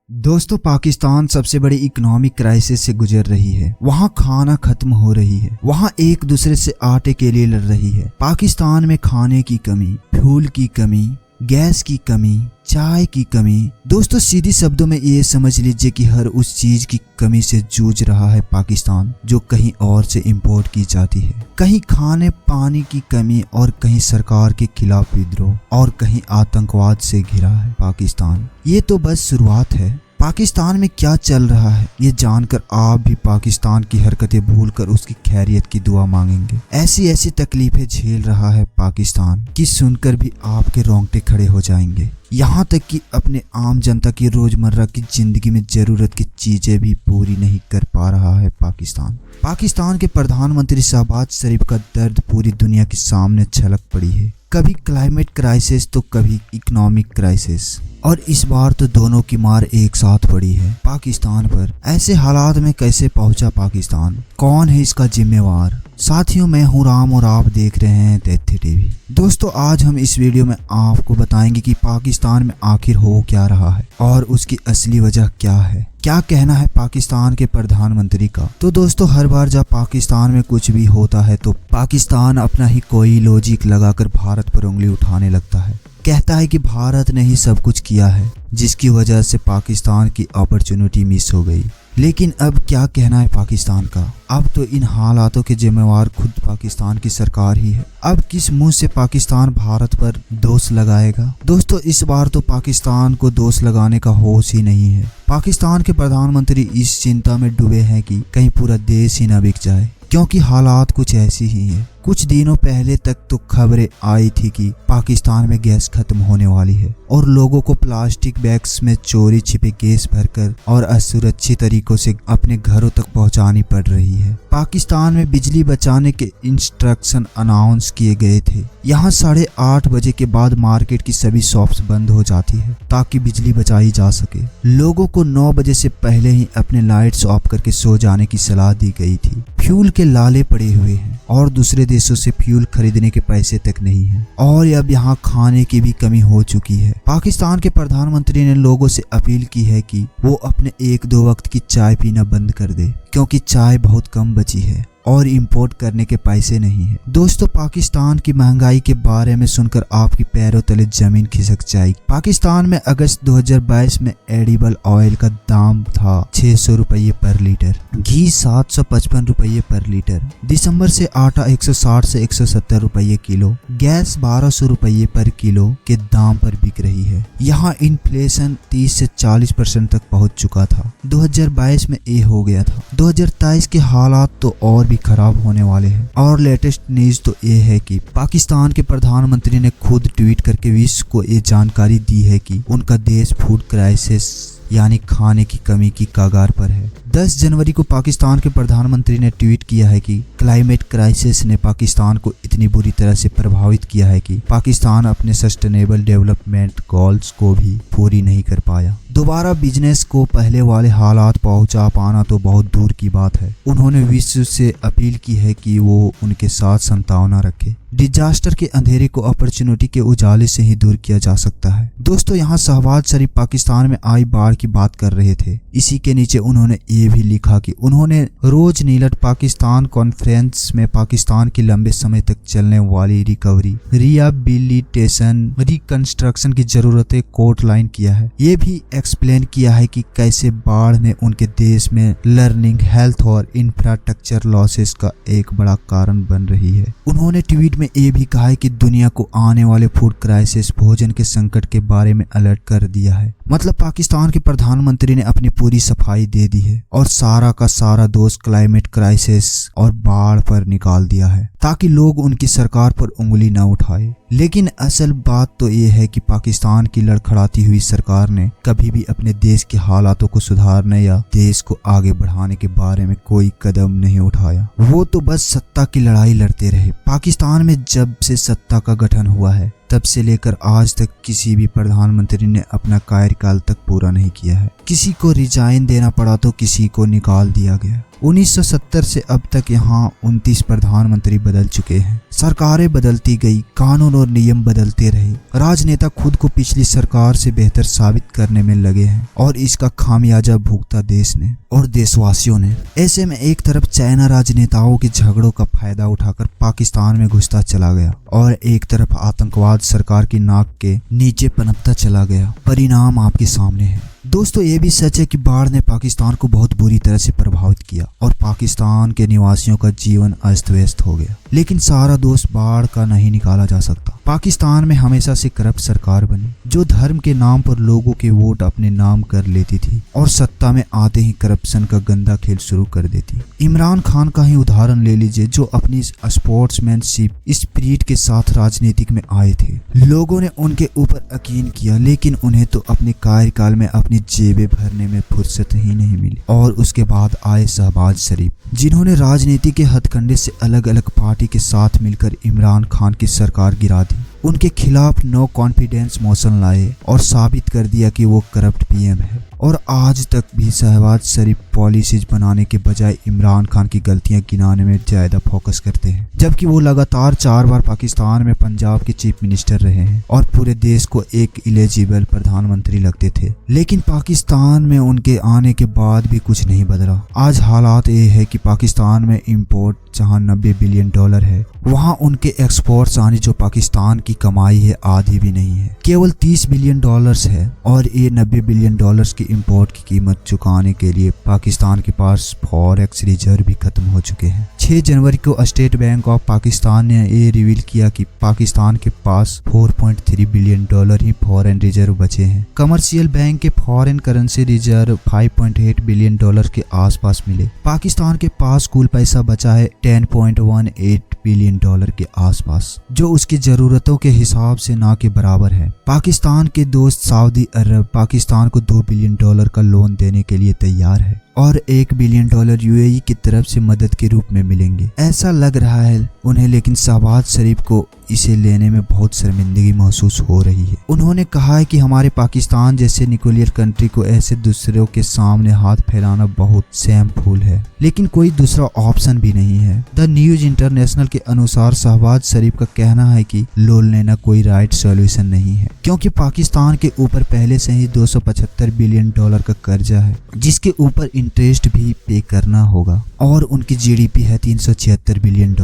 दोस्तों, पाकिस्तान सबसे बड़ी इकोनॉमिक क्राइसिस से गुजर रही है। वहाँ खाना खत्म हो रही है। वहाँ एक दूसरे से आटे के लिए लड़ रही है। पाकिस्तान में खाने की कमी, फ्यूल की कमी, गैस की कमी, चाय की कमी। दोस्तों, सीधी शब्दों में ये समझ लीजिए कि हर उस चीज की कमी से जूझ रहा है पाकिस्तान, जो कहीं और से इंपोर्ट की जाती है। कहीं खाने पानी की कमी और कहीं सरकार के खिलाफ विद्रोह और कहीं आतंकवाद से घिरा है पाकिस्तान। ये तो बस शुरुआत है। पाकिस्तान में क्या चल रहा है ये जानकर आप भी पाकिस्तान की हरकतें भूलकर उसकी खैरियत की दुआ मांगेंगे। ऐसी ऐसी तकलीफें झेल रहा है पाकिस्तान कि सुनकर भी आपके रोंगटे खड़े हो जाएंगे। यहाँ तक कि अपने आम जनता की रोजमर्रा की जिंदगी में जरूरत की चीजें भी पूरी नहीं कर पा रहा है पाकिस्तान। पाकिस्तान के प्रधानमंत्री शहबाज शरीफ का दर्द पूरी दुनिया के सामने छलक पड़ी है। कभी क्लाइमेट क्राइसिस तो कभी इकोनॉमिक क्राइसिस, और इस बार तो दोनों की मार एक साथ पड़ी है पाकिस्तान पर। ऐसे हालात में कैसे पहुंचा पाकिस्तान? कौन है इसका जिम्मेवार? साथियों, मैं हूं राम और आप देख रहे हैं तथ्य टीवी। दोस्तों, आज हम इस वीडियो में आपको बताएंगे कि पाकिस्तान में आखिर हो क्या रहा है और उसकी असली वजह क्या है। क्या कहना है पाकिस्तान के प्रधानमंत्री का? तो दोस्तों, हर बार जब पाकिस्तान में कुछ भी होता है तो पाकिस्तान अपना ही कोई लॉजिक लगाकर भारत पर उंगली उठाने लगता है। कहता है कि भारत ने ही सब कुछ किया है, जिसकी वजह से पाकिस्तान की अपॉर्चुनिटी मिस हो गई। लेकिन अब क्या कहना है पाकिस्तान का? अब तो इन हालातों के जिम्मेवार खुद पाकिस्तान की सरकार ही है। अब किस मुंह से पाकिस्तान भारत पर दोष लगाएगा? दोस्तों, इस बार तो पाकिस्तान को दोष लगाने का होश ही नहीं है। पाकिस्तान के प्रधानमंत्री इस चिंता में डूबे हैं कि कहीं पूरा देश ही न बिक जाए, क्योंकि हालात कुछ ऐसी ही हैं। कुछ दिनों पहले तक तो खबरें आई थी कि पाकिस्तान में गैस खत्म होने वाली है और लोगों को प्लास्टिक बैग्स में चोरी छिपे गैस भरकर और असुरक्षित तरीकों से अपने घरों तक पहुंचानी पड़ रही है। पाकिस्तान में बिजली बचाने के इंस्ट्रक्शन अनाउंस किए गए थे। यहाँ 8:30 बजे के बाद मार्केट की सभी शॉप्स बंद हो जाती है ताकि बिजली बचाई जा सके। लोगों को 9 बजे से पहले ही अपने लाइट्स ऑफ करके सो जाने की सलाह दी गई थी। फ्यूल के लाले पड़े हुए हैं और दूसरे देशों से फ्यूल खरीदने के पैसे तक नहीं है, और अब यहाँ खाने की भी कमी हो चुकी है। पाकिस्तान के प्रधानमंत्री ने लोगों से अपील की है कि वो अपने 1-2 वक्त की चाय पीना बंद कर दे, क्योंकि चाय बहुत कम बची है और इंपोर्ट करने के पैसे नहीं है। दोस्तों, पाकिस्तान की महंगाई के बारे में सुनकर आपकी पैरों तले जमीन खिसक जाएगी। पाकिस्तान में अगस्त 2022 में एडिबल ऑयल का दाम था 600 रुपये पर लीटर, घी 755 रुपये पर लीटर। दिसंबर से आटा 160 से 170 रुपये किलो, गैस 1200 रुपये पर किलो के दाम पर बिक रही है। यहाँ इन्फ्लेशन 30 से 40% तक पहुँच चुका था। 2022 में ये हो गया था। 2023 के हालात तो और खराब होने वाले हैं। और लेटेस्ट न्यूज तो ये है कि पाकिस्तान के प्रधानमंत्री ने खुद ट्वीट करके विश्व को ये जानकारी दी है कि उनका देश फूड क्राइसिस यानी खाने की कमी की कगार पर है। 10 जनवरी को पाकिस्तान के प्रधानमंत्री ने ट्वीट किया है कि क्लाइमेट क्राइसिस ने पाकिस्तान को इतनी बुरी तरह से प्रभावित किया है कि पाकिस्तान अपने सस्टेनेबल डेवलपमेंट गोल्स को भी पूरी नहीं कर पाया। दोबारा बिजनेस को पहले वाले हालात पहुंचा पाना तो बहुत दूर की बात है। उन्होंने विश्व से अपील की है कि वो उनके साथ संतावना रखे। डिजास्टर के अंधेरे को अपॉर्चुनिटी के उजाले से ही दूर किया जा सकता है। दोस्तों, यहाँ शहबाज शरीफ पाकिस्तान में आई बाढ़ की बात कर रहे थे। इसी के नीचे उन्होंने ये भी लिखा कि उन्होंने रोज नीलट पाकिस्तान कॉन्फ्रेंस में पाकिस्तान की लंबे समय तक चलने वाली रिकवरी, रिहेबिलिटेशन, रिकंस्ट्रक्शन की जरूरतें कोट लाइन किया है। ये भी एक्सप्लेन किया है कि कैसे बाढ़ ने उनके देश में लर्निंग, हेल्थ और इंफ्रास्ट्रक्चर लॉसेस का एक बड़ा कारण बन रही है। उन्होंने ट्वीट में ये भी कहा है कि दुनिया को आने वाले फूड क्राइसिस, भोजन के संकट के बारे में अलर्ट कर दिया है। मतलब पाकिस्तान के प्रधानमंत्री ने अपनी पूरी सफाई दे दी है और सारा का सारा दोष क्लाइमेट क्राइसिस और बाढ़ पर निकाल दिया है ताकि लोग उनकी सरकार पर उंगली न उठाए। लेकिन असल बात तो ये है कि पाकिस्तान की लड़खड़ाती हुई सरकार ने कभी भी अपने देश के हालातों को सुधारने या देश को आगे बढ़ाने के बारे में कोई कदम नहीं उठाया। वो तो बस सत्ता की लड़ाई लड़ते रहे। पाकिस्तान में जब से सत्ता का गठन हुआ है तब से लेकर आज तक किसी भी प्रधानमंत्री ने अपना कार्यकाल तक पूरा नहीं किया है। किसी को रिजाइन देना पड़ा तो किसी को निकाल दिया गया। 1970 से अब तक यहाँ 29 प्रधानमंत्री बदल चुके हैं, सरकारें बदलती गई, कानून और नियम बदलते रहे, राजनेता खुद को पिछली सरकार से बेहतर साबित करने में लगे हैं और इसका खामियाजा भुगता देश ने और देशवासियों ने। ऐसे में एक तरफ चाइना राजनेताओं के झगड़ों का फायदा उठाकर पाकिस्तान में घुसता चला गया और एक तरफ आतंकवाद सरकार की नाक के नीचे पनपता चला गया। परिणाम आपके सामने है। दोस्तों, ये भी सच है कि बाढ़ ने पाकिस्तान को बहुत बुरी तरह से प्रभावित किया और पाकिस्तान के निवासियों का जीवन अस्त व्यस्त हो गया। लेकिन सारा दोष बाढ़ का नहीं निकाला जा सकता। पाकिस्तान में हमेशा से करप्ट सरकार बनी जो धर्म के नाम पर लोगों के वोट अपने नाम कर लेती थी और सत्ता में आते ही करप्शन का गंदा खेल शुरू कर देती। इमरान खान का ही उदाहरण ले लीजिए, जो अपनी स्पोर्ट्समैनशिप स्पिरिट के साथ राजनीतिक में आए थे। लोगों ने उनके ऊपर यकीन किया, लेकिन उन्हें तो अपने कार्यकाल में अपनी जेबें भरने में फुर्सत ही नहीं मिली। और उसके बाद आए शहबाज शरीफ, जिन्होंने राजनीति के हथकंडे से अलग अलग पार्टी के साथ मिलकर इमरान खान की सरकार गिरा दी, उनके खिलाफ नो कॉन्फिडेंस मोशन लाए और साबित कर दिया कि वो करप्ट पीएम है। और आज तक भी शहबाज शरीफ पॉलिसीज बनाने के बजाय इमरान खान की गलतियां गिनाने में ज्यादा फोकस करते हैं, जबकि वो लगातार 4 बार पाकिस्तान में पंजाब के चीफ मिनिस्टर रहे हैं और पूरे देश को एक एलिजिबल प्रधानमंत्री लगते थे। लेकिन पाकिस्तान में उनके आने के बाद भी कुछ नहीं बदला। आज हालात ये है कि पाकिस्तान में इंपोर्ट जहां $90 बिलियन है, वहां उनके एक्सपोर्ट्स आने जो पाकिस्तान की कमाई है आधी भी नहीं है, केवल $30 बिलियन है। और ये $90 बिलियन की इंपोर्ट की कीमत चुकाने के लिए पाकिस्तान के पास फॉरेक्स रिजर्व भी खत्म हो चुके हैं। 6 जनवरी को स्टेट बैंक ऑफ पाकिस्तान ने ये रिवील किया कि पाकिस्तान के पास $4.3 बिलियन ही फॉरेन रिजर्व बचे हैं। कमर्शियल बैंक के फॉरेन करेंसी रिजर्व $5.8 बिलियन के आसपास मिले। पाकिस्तान के पास कुल पैसा बचा है $10.18 बिलियन के आसपास, जो उसकी जरूरतों के हिसाब से ना के बराबर है। पाकिस्तान के दोस्त सऊदी अरब पाकिस्तान को $2 बिलियन का लोन देने के लिए तैयार है और $1 बिलियन यूएई की तरफ से मदद के रूप में मिलेंगे, ऐसा लग रहा है उन्हें। लेकिन शहबाज शरीफ को इसे लेने में बहुत शर्मिंदगी महसूस हो रही है। उन्होंने कहा है कि हमारे पाकिस्तान जैसे न्यूक्लियर कंट्री को ऐसे दूसरों के सामने हाथ फैलाना बहुत शेमफुल है, लेकिन कोई दूसरा ऑप्शन भी नहीं है। द न्यूज इंटरनेशनल के अनुसार शहबाज शरीफ का कहना है कि लोन लेना कोई राइट सॉल्यूशन नहीं है, क्योंकि पाकिस्तान के ऊपर पहले से ही $275 बिलियन का कर्जा है, जिसके ऊपर इंटरेस्ट भी पे करना होगा। और उनकी जीडीपी है $376 बिलियन,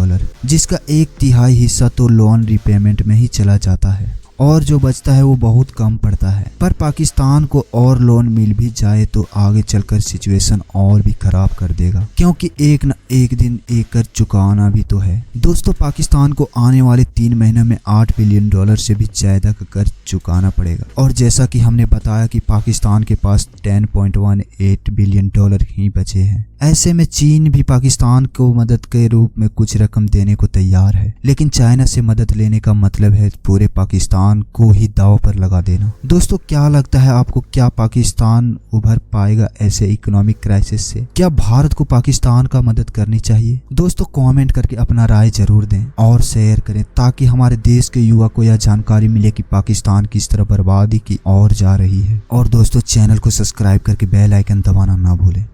जिसका 1/3 हिस्सा तो लोन रीपेमेंट में ही चला जाता है और जो बचता है वो बहुत कम पड़ता है। पर पाकिस्तान को और लोन मिल भी जाए तो आगे चलकर सिचुएशन और भी खराब कर देगा, क्योंकि एक न एक दिन एक कर्ज चुकाना भी तो है। दोस्तों, पाकिस्तान को आने वाले 3 महीनों में $8 बिलियन से भी ज्यादा का कर्ज चुकाना पड़ेगा। और जैसा कि हमने बताया कि पाकिस्तान के पास $10.18 बिलियन ही बचे हैं। ऐसे में चीन भी पाकिस्तान को मदद के रूप में कुछ रकम देने को तैयार है, लेकिन चाइना से मदद लेने का मतलब है पूरे पाकिस्तान को ही दांव पर लगा देना। दोस्तों, क्या लगता है आपको, क्या पाकिस्तान उभर पाएगा ऐसे इकोनॉमिक क्राइसिस से? क्या भारत को पाकिस्तान का मदद करनी चाहिए? दोस्तों, कमेंट करके अपना राय जरूर दें और शेयर करें, ताकि हमारे देश के युवा को यह जानकारी मिले कि पाकिस्तान किस तरह बर्बादी की ओर जा रही है। और दोस्तों, चैनल को सब्सक्राइब करके बेल आइकन दबाना ना भूलें।